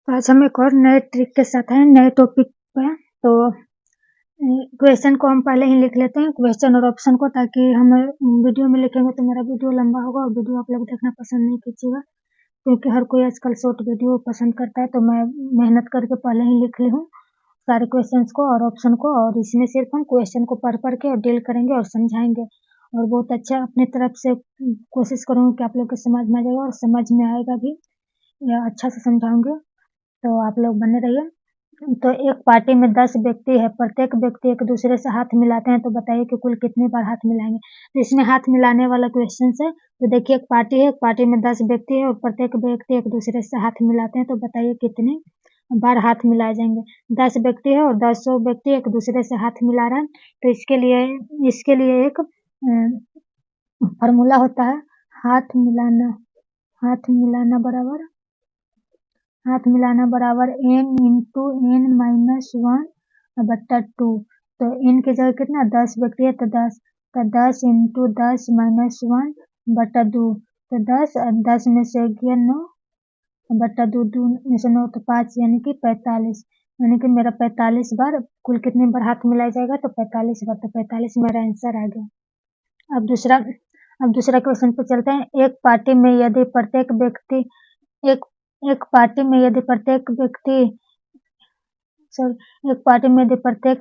तो आज हम एक और नए ट्रिक के साथ हैं, नए टॉपिक पे। तो क्वेश्चन को हम पहले ही लिख लेते हैं, क्वेश्चन और ऑप्शन को, ताकि हम वीडियो में लिखेंगे तो मेरा वीडियो लंबा होगा और वीडियो आप लोग देखना पसंद नहीं कीजिएगा, क्योंकि हर कोई आजकल शॉर्ट वीडियो पसंद करता है। तो मैं मेहनत करके पहले ही लिख ली हूँ सारे क्वेश्चंस को और ऑप्शन को, और इसमें सिर्फ हम क्वेश्चन को पढ़ के और डील करेंगे और समझाएंगे, और बहुत अच्छा अपनी तरफ से कोशिश करूँगी कि आप लोग को समझ में आ जाएगा और समझ में आएगा भी, या अच्छा से समझाऊंगे। तो आप लोग बने रहिए। तो एक पार्टी में 10 व्यक्ति है, प्रत्येक व्यक्ति एक दूसरे से हाथ मिलाते हैं, तो बताइए कि कुल कितनी बार हाथ मिलाएंगे। तो इसमें हाथ मिलाने वाला क्वेश्चन है। तो देखिए, एक पार्टी है, एक पार्टी में 10 व्यक्ति है और प्रत्येक व्यक्ति एक दूसरे से हाथ मिलाते हैं, तो बताइए कितनी बार हाथ मिलाए जाएंगे। 10 व्यक्ति है और 10 व्यक्ति एक दूसरे से हाथ मिला रहा है। तो इसके लिए एक फॉर्मूला होता है, हाथ मिलाना बराबर n इंटू n माइनस 1/2। तो n की जगह कितना 10 व्यक्ति है, तो 10 इंटू 10 माइनस 1/2। तो 10 में से गया 9/2, 2 में से 9 तो 5, यानी कि 45। यानी कि मेरा 45 बार, कुल कितनी बार हाथ मिलाया जाएगा, तो 45 बार। तो 45 मेरा आंसर आ गया। अब दूसरा क्वेश्चन पे चलते हैं। एक पार्टी में यदि प्रत्येक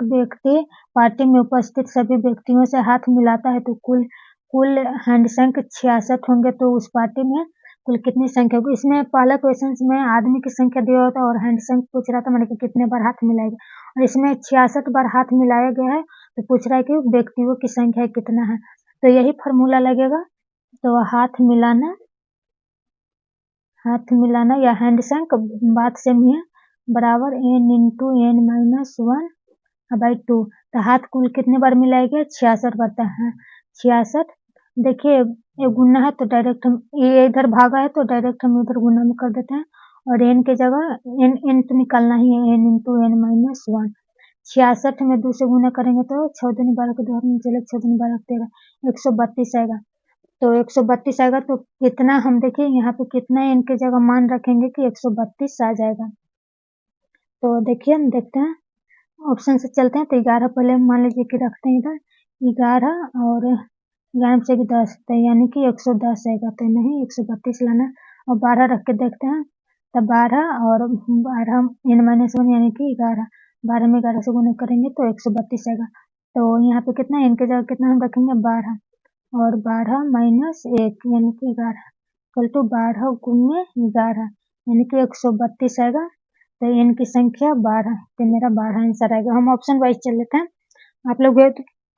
व्यक्ति पार्टी में उपस्थित सभी व्यक्तियों से हाथ मिलाता है, तो कुल हैंडशेक 66 होंगे। तो उस पार्टी में कुल कितनी संख्या होगी। इसमें पहला क्वेश्चन में आदमी की संख्या दिया होता है और हैंडशेक पूछ रहा था, मैंने कि कितने बार हाथ मिलाएगा, और इसमें 66 बार हाथ मिलाया गया है, तो पूछ रहा है कि व्यक्तियों की संख्या कितना है। तो यही फॉर्मूला लगेगा। तो हाथ मिलाना या हैंडशेक बात सेम ही है, बराबर n इंटू n माइनस 1/2। तो हाथ कुल कितने बार मिलाएंगे, 66 बार है। 66, देखिए ये गुना है, तो डायरेक्ट हम ये इधर भागा है, तो डायरेक्ट हम इधर गुना में कर देते हैं, और n की जगह n तो निकालना ही है, n इंटू n माइनस 1। 66 में 2 से गुना करेंगे तो 6 दूनी 12 के द्वारा में चले, 6 दूनी 12 13, 132 आएगा। तो 132 आएगा, तो कितना हम देखिए यहाँ पे कितना n की जगह मान रखेंगे कि 132 आ जाएगा। तो देखिए हम देखते हैं, ऑप्शन से चलते हैं। तो 11 पहले मान लीजिए कि रखते हैं इधर, 11 और 11 से 10, तो यानी कि 110 आएगा। तो नहीं, 132 लाना, और 12 रख के देखते हैं। तो 12 और 12 n माइनस 1 यानी कि 11, 12 में 11 से गुना करेंगे तो 132 आएगा। तो यहाँ पे कितना n की जगह कितना हम रखेंगे, 12, और 12 माइनस 1 यानी कि 11, इक्वल टू 12 गुने 11 यानी कि 132 आएगा। तो n की संख्या 12, तो मेरा 12 आंसर आएगा। हम ऑप्शन वाइज चल लेते हैं। आप लोग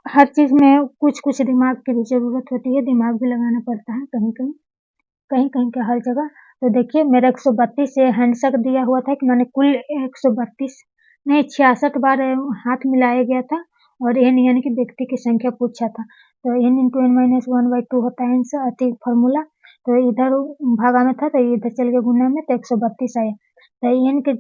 हर चीज में कुछ दिमाग की भी जरूरत होती है, दिमाग भी लगाना पड़ता है कहीं के हर जगह। तो देखिए मेरा 132 से हैंडशेक दिया हुआ था कि मैंने कुल 132 नहीं 66 बार हाथ मिलाया गया था, और n यानी कि व्यक्ति की संख्या पूछा था। तो n इंटू n माइनस 1/2 होता है आंसर, अति फॉर्मूला। तो इधर भागा में था, तो इधर चल गया गुना में, तो 132 आया। तो n के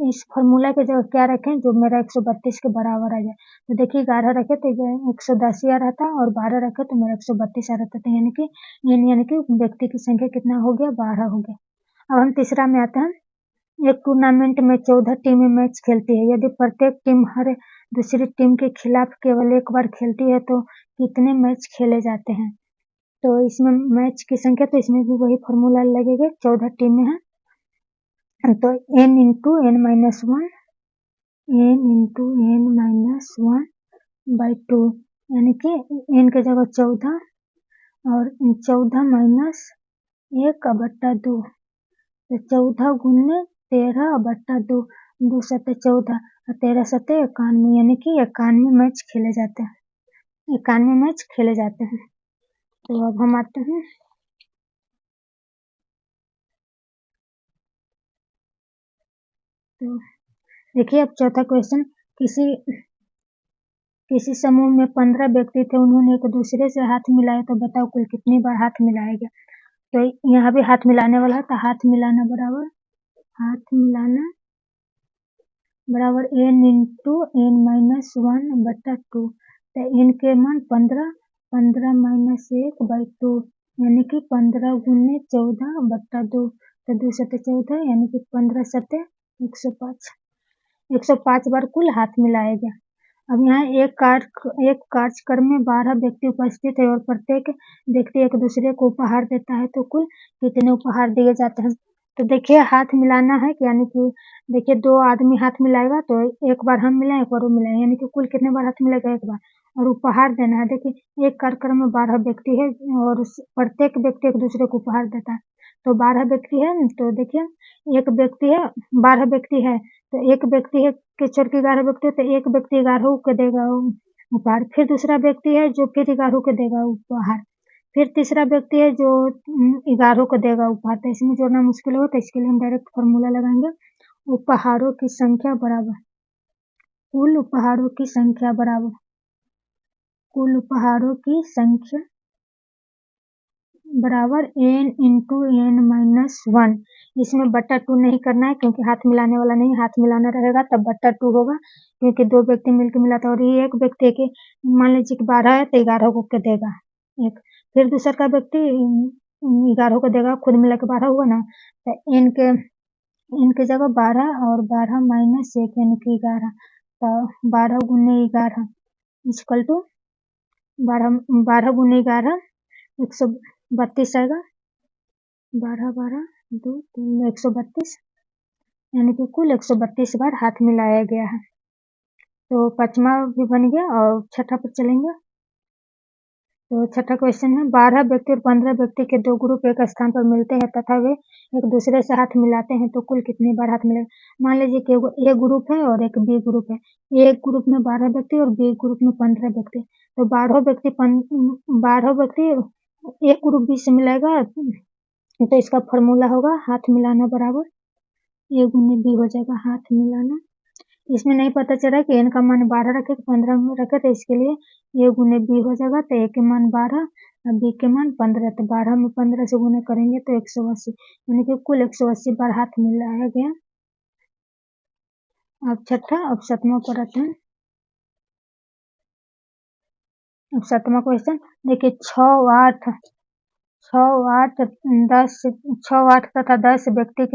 इस फॉर्मूला के जगह क्या रखें जो मेरा 132 के बराबर आ जाए। तो देखिए 11 रखे तो 110 ही आ रहा था, और 12 रखे तो मेरा 132 आ रहा था। तो यानी कि व्यक्ति की संख्या कितना हो गया, 12 हो गया। अब हम तीसरा में आते हैं। एक टूर्नामेंट में 14 टीमें मैच खेलती है। यदि प्रत्येक टीम हर दूसरी टीम के खिलाफ केवल एक बार खेलती है, तो कितने मैच खेले जाते हैं। तो इसमें मैच की संख्या, तो इसमें भी वही फॉर्मूला लगेगा, 14 टीमें हैं, तो n इंटू n माइनस 1/2, यानी कि n की जगह 14 और 14 माइनस 1/2, तो 14 गुने 13/2, 2 सत्ते 14 और 13 सत्ते 91, यानी कि 91 मैच खेले जाते हैं। तो अब हम आते हैं, तो देखिए अब चौथा क्वेश्चन। किसी समूह में 15 व्यक्ति थे, उन्होंने एक दूसरे से हाथ मिलाया, तो बताओ कुल कितनी बार हाथ मिलाया गया। तो यहाँ भी हाथ मिलाने वाला है, तो हाथ मिलाना बराबर n इंटू n माइनस 1/2। तो n के मान 15 माइनस 1/2, यानी कि 15 गुने 14/2, तो 2 सत्ते 14, यानी कि 15 सत्ते 105 बार कुल हाथ मिलाया गया। अब यहाँ एक कार्यक्रम में 12 व्यक्ति उपस्थित है और प्रत्येक व्यक्ति एक दूसरे को उपहार देता है, तो कुल कितने उपहार दिए जाते हैं। तो देखिए हाथ मिलाना है, यानी कि देखिए 2 आदमी हाथ मिलाएगा तो एक बार हम मिलाएं, एक बार वो मिलाएं, यानी कि कुल कितने बार हाथ मिलेगा, एक बार। और उपहार देना है, देखिए एक कार्यक्रम में 12 व्यक्ति है और प्रत्येक व्यक्ति एक दूसरे को उपहार देता है। तो 12 व्यक्ति है, तो देखिए एक व्यक्ति है, 12 व्यक्ति है, तो एक व्यक्ति है के छोड़ के 11 व्यक्ति है, तो एक व्यक्ति 11 को देगा उपहार। फिर दूसरा व्यक्ति है जो फिर 11 को देगा उपहार। फिर तीसरा व्यक्ति है जो 11 को देगा उपहार। तो इसमें जोड़ना मुश्किल होगा, तो इसके लिए हम डायरेक्ट फॉर्मूला लगाएंगे। उपहारों की संख्या बराबर कुल उपहारों की संख्या बराबर कुल उपहारों की संख्या बराबर n इंटू n-1। इसमें बट्टा 2 नहीं करना है क्योंकि हाथ मिलाने वाला नहीं, हाथ मिलाना रहेगा तब बट्टा 2 होगा, क्योंकि 2 व्यक्ति मिलकर मिलाता है। और ये एक व्यक्ति के मान लीजिए कि 12 है तो 11 को देगा एक, फिर दूसरा का व्यक्ति 11 को देगा, खुद मिला के 12 हुआ ना, तो n के जगह 12 और 12 माइनस 1 यानी कि 11, तो 12 गुने 11 इक्वल टू 12 गुने 11 132 आएगा। 12 12 2 3 132, यानी कि कुल 132 बार हाथ मिलाया गया है। तो 5वां भी बन गया और छठा पर चलेंगे। तो छठा क्वेश्चन है 12 व्यक्ति और 15 व्यक्ति के 2 ग्रुप एक स्थान पर मिलते हैं तथा वे एक दूसरे से हाथ मिलाते हैं, तो कुल कितनी बार हाथ मिलेगा। मान लीजिए कि ए ग्रुप है और एक बी ग्रुप है। ए ग्रुप में 12 व्यक्ति और बी ग्रुप में 15 व्यक्ति, तो 12 व्यक्ति एक ग्रुप बी से मिलाएगा, तो इसका फॉर्मूला होगा हाथ मिलाना बराबर ए गुने बी हो जाएगा हाथ मिलाना। इसमें नहीं पता चला कि एन का मान 12 रखे कि 15 में रखे, तो इसके लिए ए गुने बी हो जाएगा। तो ए के मान 12 और बी के मान 15, तो 12 में 15 से गुना करेंगे तो 180, यानी कि कुल 180 बार हाथ मिलाया गया। अब छठा, अब 7वां पर आते हैं। अब 7वां क्वेश्चन देखिए 6 8 तथा 10 व्यक्ति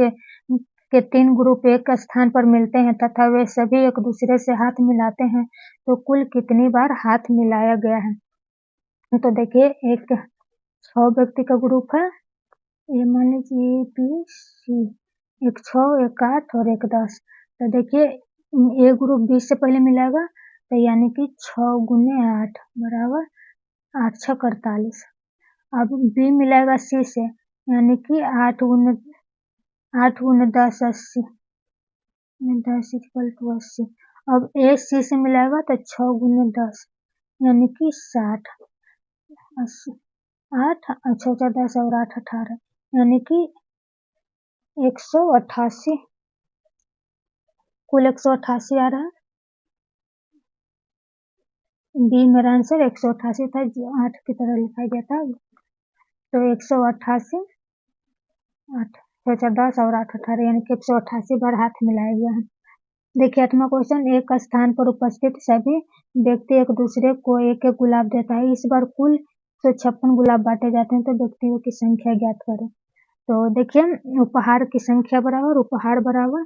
के 3 ग्रुप एक स्थान पर मिलते हैं तथा वे सभी एक दूसरे से हाथ मिलाते हैं, तो कुल कितनी बार हाथ मिलाया गया है। तो देखिए एक 6 व्यक्ति का ग्रुप है, ये मान लीजिए ABC, एक 6 एक 8 और एक 10। तो देखिए ए ग्रुप 20 से पहले मिलाएगा, तो यानी कि 6 गुने 8 बराबर 8 6 48। अब बी मिलाएगा सी से, यानी कि 8 गुने 10 80, 10 इक्वल टू 80। अब ए सी से मिलाएगा तो 6 गुने 10 यानी कि 60, 80 8 6 10 और 8 18, यानी कि 188, कुल 188 आ रहा है। बी मेरा आंसर 188 था, जो 8 की तरह लिखा गया था। तो 188 8 6 10 और 8 18, यानी कि 188 बार हाथ मिलाया गया है। देखिए 8वां क्वेश्चन एक स्थान पर उपस्थित सभी व्यक्ति एक दूसरे को एक एक गुलाब देता है। इस बार कुल 156 गुलाब बांटे जाते हैं, तो व्यक्तियों की संख्या ज्ञात करें। तो देखिए उपहार की संख्या बराबर उपहार बराबर,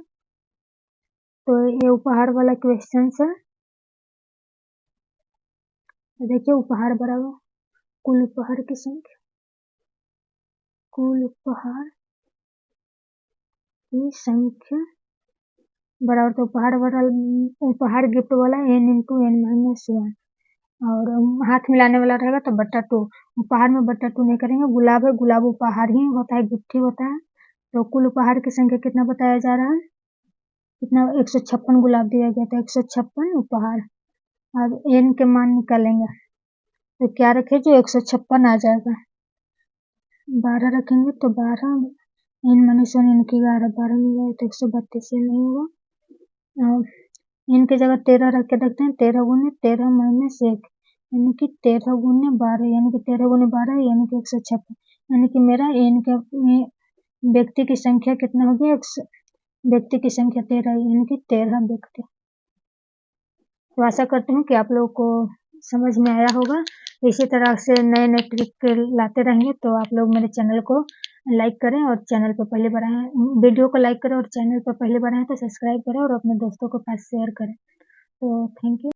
तो ये उपहार वाला क्वेश्चन है। देखिए उपहार बराबर कुल उपहार की संख्या, कुल उपहार की संख्या बराबर, तो उपहार गिफ्ट वाला n इंटू n-1 और हाथ मिलाने वाला रहेगा तो बट्टा 2। उपहार में बट्टा 2 नहीं करेंगे, गुलाब है, गुलाब उपहार ही होता है, गिफ्ट ही होता है। तो कुल उपहार की संख्या कितना बताया जा रहा है, कितना 156 गुलाब दिया गया था, 156 उपहार। अब n के मान निकालेंगे तो क्या रखे जो 156 आ जाएगा, 12 रखेंगे तो 12 n-1 यानी कि 11, 12 में जाए तो 132 नहीं होगा। n की जगह 13 रख के देखते हैं, 13 गुने 13 माइनस 1 यानी कि 13 गुने 12, यानी कि 13 गुने 12 यानी कि 156, यानी कि मेरा n के व्यक्ति की संख्या कितना हो गया, व्यक्ति की संख्या 13, यानी कि 13 व्यक्ति। तो आशा करती हूँ कि आप लोगों को समझ में आया होगा। इसी तरह से नए नए ट्रिक लाते रहेंगे, तो आप लोग मेरे चैनल को लाइक करें और चैनल पर पहली बार आए वीडियो को लाइक करें और चैनल पर पहली बार आए तो सब्सक्राइब करें और अपने दोस्तों के पास शेयर करें। तो थैंक यू।